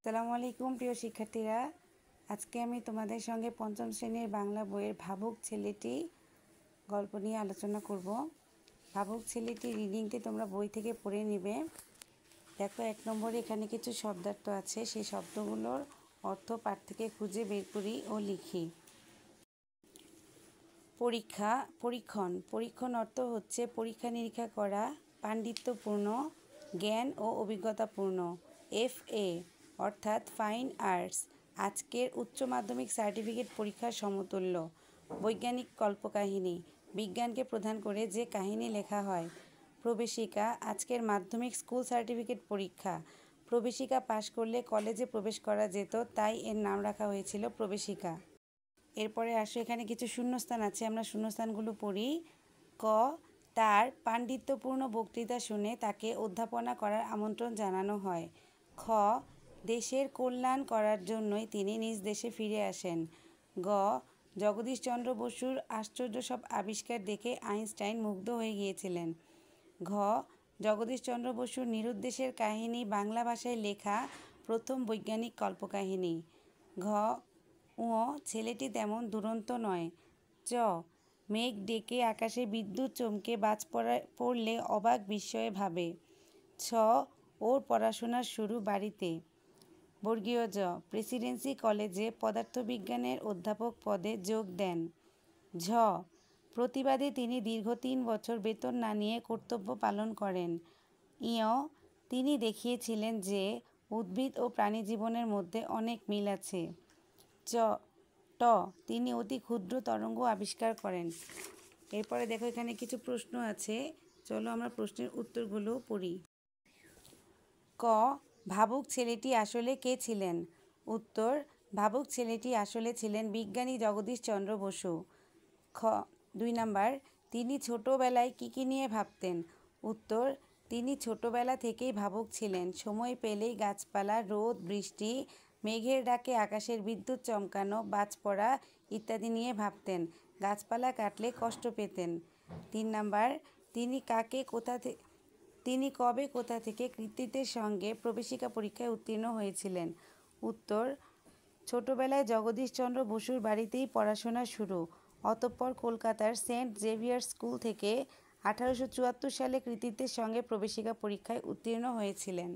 আসসালামু আলাইকুম প্রিয় শিক্ষার্থীরা, আজকে আমি তোমাদের সঙ্গে পঞ্চম শ্রেণীর বাংলা বইয়ের ভাবুক ছেলেটি গল্প নিয়ে আলোচনা করব। ভাবুক ছেলেটি রিডিংটি তোমরা বই থেকে পড়ে নেবে। দেখো, 1 নম্বরে এখানে কিছু শব্দার্থ আছে, সেই শব্দগুলোর অর্থ পাঠ থেকে খুঁজে বের করি ও লিখি। পরীক্ষা, পরীক্ষণ অর্থ হচ্ছে পরীক্ষা নিরীক্ষা করা, পাণ্ডিত্যপূর্ণ, জ্ঞান ও অভিজ্ঞতাপূর্ণ। FA অর্থাৎ ফাইন আর্টস, আজকের উচ্চ মাধ্যমিক সার্টিফিকেট পরীক্ষার সমতুল্য। বৈজ্ঞানিক কল্পকাহিনী, বিজ্ঞানকে প্রধান করে যে কাহিনী লেখা হয়। প্রবেশিকা, আজকের মাধ্যমিক স্কুল সার্টিফিকেট পরীক্ষা। প্রবেশিকা পাশ করলে কলেজে প্রবেশ করা যেত, তাই এর নাম রাখা হয়েছিল প্রবেশিকা। এরপরে আসো, এখানে কিছু শূন্যস্থান আছে, আমরা শূন্যস্থানগুলো পড়ি। ক, তার পাণ্ডিত্যপূর্ণ বক্তৃতা শুনে তাকে অধ্যাপনা করার আমন্ত্রণ জানানো হয়। খ, দেশের কল্যাণ করার জন্যই তিনি নিজ দেশে ফিরে আসেন। গ, জগদীশচন্দ্র বসুর আশ্চর্য সব আবিষ্কার দেখে আইনস্টাইন মুগ্ধ হয়ে গিয়েছিলেন। ঘ, জগদীশচন্দ্র বসুর নিরুদ্দেশের কাহিনী বাংলা ভাষায় লেখা প্রথম বৈজ্ঞানিক কল্পকাহিনী। ঘ, ছেলেটি তেমন দুরন্ত নয়। চ, মেঘ ডেকে আকাশে বিদ্যুৎ চমকে বাজ পড়লে অবাক বিস্ময়ে ভাবে। ছ, ওর পড়াশোনার শুরু বাড়িতে। বর্গীয় জ, প্রেসিডেন্সি কলেজে পদার্থবিজ্ঞানের অধ্যাপক পদে যোগ দেন। ঝ, প্রতিবাদে তিনি দীর্ঘ 3 বছর বেতন না নিয়ে কর্তব্য পালন করেন। ইয়, তিনি দেখিয়েছিলেন যে উদ্ভিদ ও প্রাণী জীবনের মধ্যে অনেক মিল আছে। ট, তিনি অতি ক্ষুদ্র তরঙ্গ আবিষ্কার করেন। এরপরে দেখো, এখানে কিছু প্রশ্ন আছে, চলো আমরা প্রশ্নের উত্তরগুলো পড়ি। ক, ভাবুক ছেলেটি আসলে কে ছিলেন? উত্তর, ভাবুক ছেলেটি আসলে ছিলেন বিজ্ঞানী জগদীশচন্দ্র বসু। 2 নাম্বার, তিনি ছোটবেলায় কী নিয়ে ভাবতেন? উত্তর, তিনি ছোটবেলা থেকেই ভাবুক ছিলেন। সময় পেলেই গাছপালা, রোদ, বৃষ্টি, মেঘের ডাকে আকাশের বিদ্যুৎ চমকানো, বাজ পড়া ইত্যাদি নিয়ে ভাবতেন। গাছপালা কাটলে কষ্ট পেতেন। 3 নাম্বার, তিনি কবে কোথা থেকে কৃতিত্বের সঙ্গে প্রবেশিকা পরীক্ষায় উত্তীর্ণ হয়েছিলেন? উত্তর, ছোটবেলায় জগদীশচন্দ্র বসুর বাড়িতেই পড়াশোনা শুরু, অতঃপর কলকাতার সেন্ট জেভিয়ার্স স্কুল থেকে 1874 সালে কৃতিত্বের সঙ্গে প্রবেশিকা পরীক্ষায় উত্তীর্ণ হয়েছিলেন।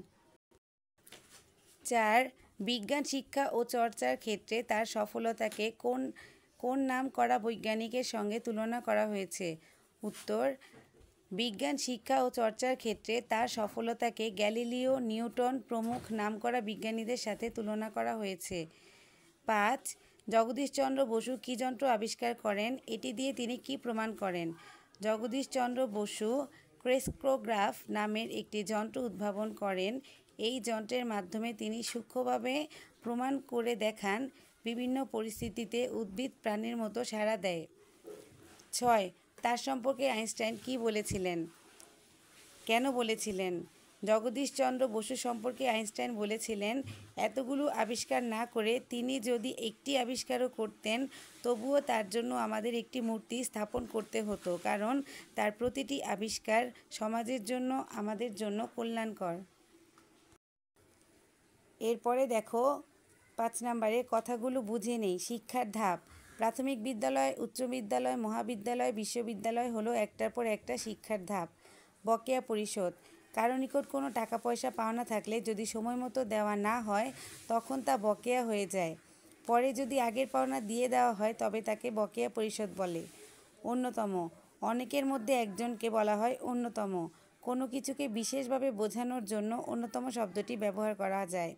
4, বিজ্ঞান শিক্ষা ও চর্চার ক্ষেত্রে তার সফলতাকে কোন নাম করা বৈজ্ঞানিকের সঙ্গে তুলনা করা হয়েছে? উত্তর, বিজ্ঞান শিক্ষা ও চর্চার ক্ষেত্রে তার সফলতাকে গ্যালিলিও, নিউটন প্রমুখ নামকরা বিজ্ঞানীদের সাথে তুলনা করা হয়েছে। 5, জগদীশচন্দ্র বসু কী যন্ত্র আবিষ্কার করেন? এটি দিয়ে তিনি কী প্রমাণ করেন? জগদীশচন্দ্র বসু ক্রেস্কোগ্রাফ নামের একটি যন্ত্র উদ্ভাবন করেন। এই যন্ত্রের মাধ্যমে তিনি সূক্ষ্মভাবে প্রমাণ করে দেখান বিভিন্ন পরিস্থিতিতে উদ্ভিদ প্রাণীর মতো সাড়া দেয়। 6, তার সম্পর্কে আইনস্টাইন কী বলেছিলেন? কেন বলেছিলেন? জগদীশচন্দ্র বসু সম্পর্কে আইনস্টাইন বলেছিলেন, এতগুলো আবিষ্কার না করে তিনি যদি একটি আবিষ্কারও করতেন, তবুও তার জন্য আমাদের একটি মূর্তি স্থাপন করতে হতো, কারণ তার প্রতিটি আবিষ্কার সমাজের জন্য, আমাদের জন্য কল্যাণকর। এরপরে দেখো, 5 নম্বরে কথাগুলো বুঝে নেই। শিক্ষার ধাপ, প্রাথমিক বিদ্যালয়, উচ্চ বিদ্যালয়, মহাবিদ্যালয়, বিশ্ববিদ্যালয় হলো একটার পর একটা শিক্ষার ধাপ। বকেয়া পরিশোধ, কারো নিকট কোনো টাকা পয়সা পাওনা থাকলে যদি সময় মতো দেওয়া না হয় তখন তা বকেয়া হয়ে যায়। পরে যদি আগের পাওনা দিয়ে দেওয়া হয় তবে তাকে বকেয়া পরিশোধ বলে। অন্যতম, অনেকের মধ্যে একজনকে বলা হয় অন্যতম। কোনো কিছুকে বিশেষভাবে বোঝানোর জন্য অন্যতম শব্দটি ব্যবহার করা যায়।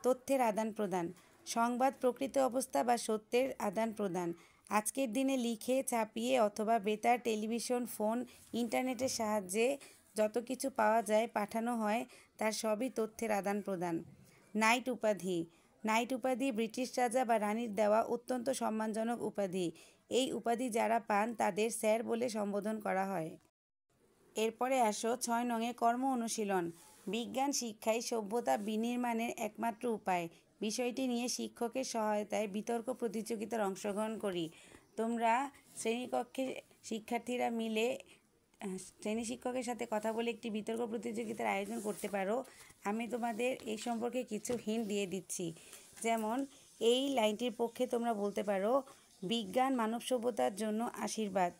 তথ্যের আদান প্রদান, সংবাদ প্রকৃত অবস্থা বা সত্যের আদান প্রদান। আজকের দিনে লিখে, ছাপিয়ে অথবা বেতার, টেলিভিশন, ফোন, ইন্টারনেটের সাহায্যে যত কিছু পাওয়া যায়, পাঠানো হয়, তার সবই তথ্যের আদান প্রদান। নাইট উপাধি, নাইট উপাধি ব্রিটিশ রাজা বা রানীর দেওয়া অত্যন্ত সম্মানজনক উপাধি। এই উপাধি যারা পান তাদের স্যার বলে সম্বোধন করা হয়। এরপরে আসো 6 নংয়ে কর্ম অনুশীলন। বিজ্ঞান শিক্ষাই সভ্যতা বিনির্মাণের একমাত্র উপায়। বিষয়টি নিয়ে শিক্ষকের সহায়তায় বিতর্ক প্রতিযোগিতার অংশগ্রহণ করি। তোমরা শ্রেণীকক্ষে শিক্ষার্থীরা মিলে শ্রেণী শিক্ষকের সাথে কথা বলে একটি বিতর্ক প্রতিযোগিতার আয়োজন করতে পারো। আমি তোমাদের এই সম্পর্কে কিছু হিন্ট দিয়ে দিচ্ছি। যেমন এই লাইনটির পক্ষে তোমরা বলতে পারো, বিজ্ঞান মানব সভ্যতার জন্য আশীর্বাদ।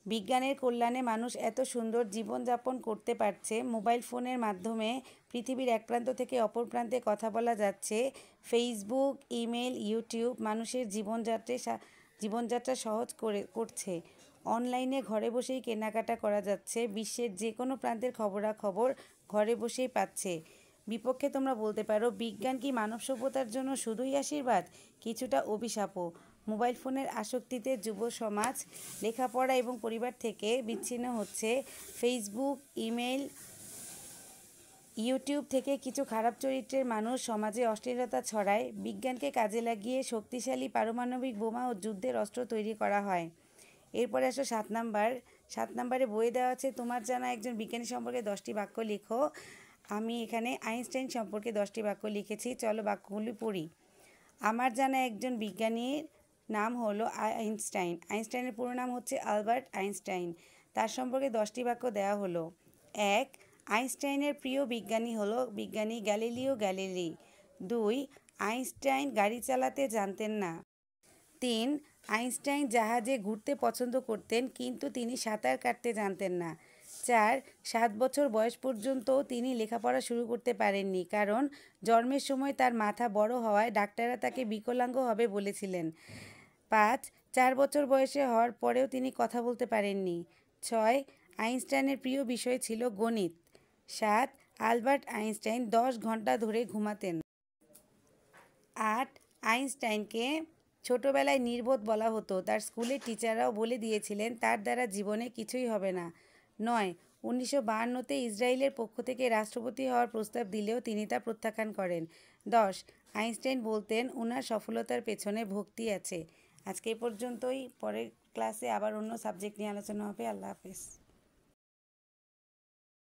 বিজ্ঞানের কল্যাণে মানুষ এত সুন্দর জীবনযাপন করতে পারছে। মোবাইল ফোনের মাধ্যমে পৃথিবীর এক প্রান্ত থেকে অপর প্রান্তে কথা বলা যাচ্ছে। ফেসবুক, ইমেল, ইউটিউব মানুষের জীবনযাত্রা সহজ করছে। অনলাইনে ঘরে বসেই কেনাকাটা করা যাচ্ছে। বিশ্বের যে কোনো প্রান্তের খবরাখবর ঘরে বসেই পাচ্ছে। বিপক্ষে তোমরা বলতে পারো, বিজ্ঞান কি মানব সভ্যতার জন্য শুধুই আশীর্বাদ, কিছুটা অভিশাপও। মোবাইল ফোনের আসক্তিতে যুব সমাজ লেখাপড়া এবং পরিবার থেকে বিচ্ছিন্ন হচ্ছে। ফেসবুক, ইমেল, ইউটিউব থেকে কিছু খারাপ চরিত্রের মানুষ সমাজে অশ্লীলতা ছড়ায়। বিজ্ঞানকে কাজে লাগিয়ে শক্তিশালী পারমাণবিক বোমা ও যুদ্ধের অস্ত্র তৈরি করা হয়। এরপরে আসো 7 নাম্বার। 7 নাম্বারে বইয়ে দেওয়া আছে, তোমার জানা একজন বিজ্ঞানী সম্পর্কে 10টি বাক্য লিখো। আমি এখানে আইনস্টাইন সম্পর্কে 10টি বাক্য লিখেছি। চলো বাক্যগুলি পড়ি। আমার জানা একজন বিজ্ঞানীর নাম হলো আইনস্টাইন। আইনস্টাইনের পুরো নাম হচ্ছে আলবার্ট আইনস্টাইন। তার সম্পর্কে 10টি বাক্য দেওয়া হলো। 1. আইনস্টাইনের প্রিয় বিজ্ঞানী হলো বিজ্ঞানী গ্যালিলিও গ্যালিলি। 2. আইনস্টাইন গাড়ি চালাতে জানতেন না। 3. আইনস্টাইন জাহাজে ঘুরতে পছন্দ করতেন, কিন্তু তিনি সাঁতার কাটতে জানতেন না। 4. 7 বছর বয়স পর্যন্ত তিনি লেখাপড়া শুরু করতে পারেননি, কারণ জন্মের সময় তার মাথা বড় হওয়ায় ডাক্তাররা তাকে বিকলাঙ্গ হবে বলেছিলেন। 5. 4 বছর বয়সে হওয়ার পরেও তিনি কথা বলতে পারেননি। 6. আইনস্টাইনের প্রিয় বিষয় ছিল গণিত। 7. আলবার্ট আইনস্টাইন 10 ঘন্টা ধরে ঘুমাতেন। 8. আইনস্টাইনকে ছোটবেলায় নির্বোধ বলা হতো। তার স্কুলের টিচাররাও বলে দিয়েছিলেন তার দ্বারা জীবনে কিছুই হবে না। 9. 1952-তে ইসরায়েলের পক্ষ থেকে রাষ্ট্রপতি হওয়ার প্রস্তাব দিলেও তিনি তা প্রত্যাখ্যান করেন। 10. আইনস্টাইন বলতেন ওনার সফলতার পেছনে ভক্তি আছে। আজকে এই পর্যন্তই। পরের ক্লাসে আবার অন্য সাবজেক্ট নিয়ে আলোচনা হবে। আল্লাহ হাফেজ।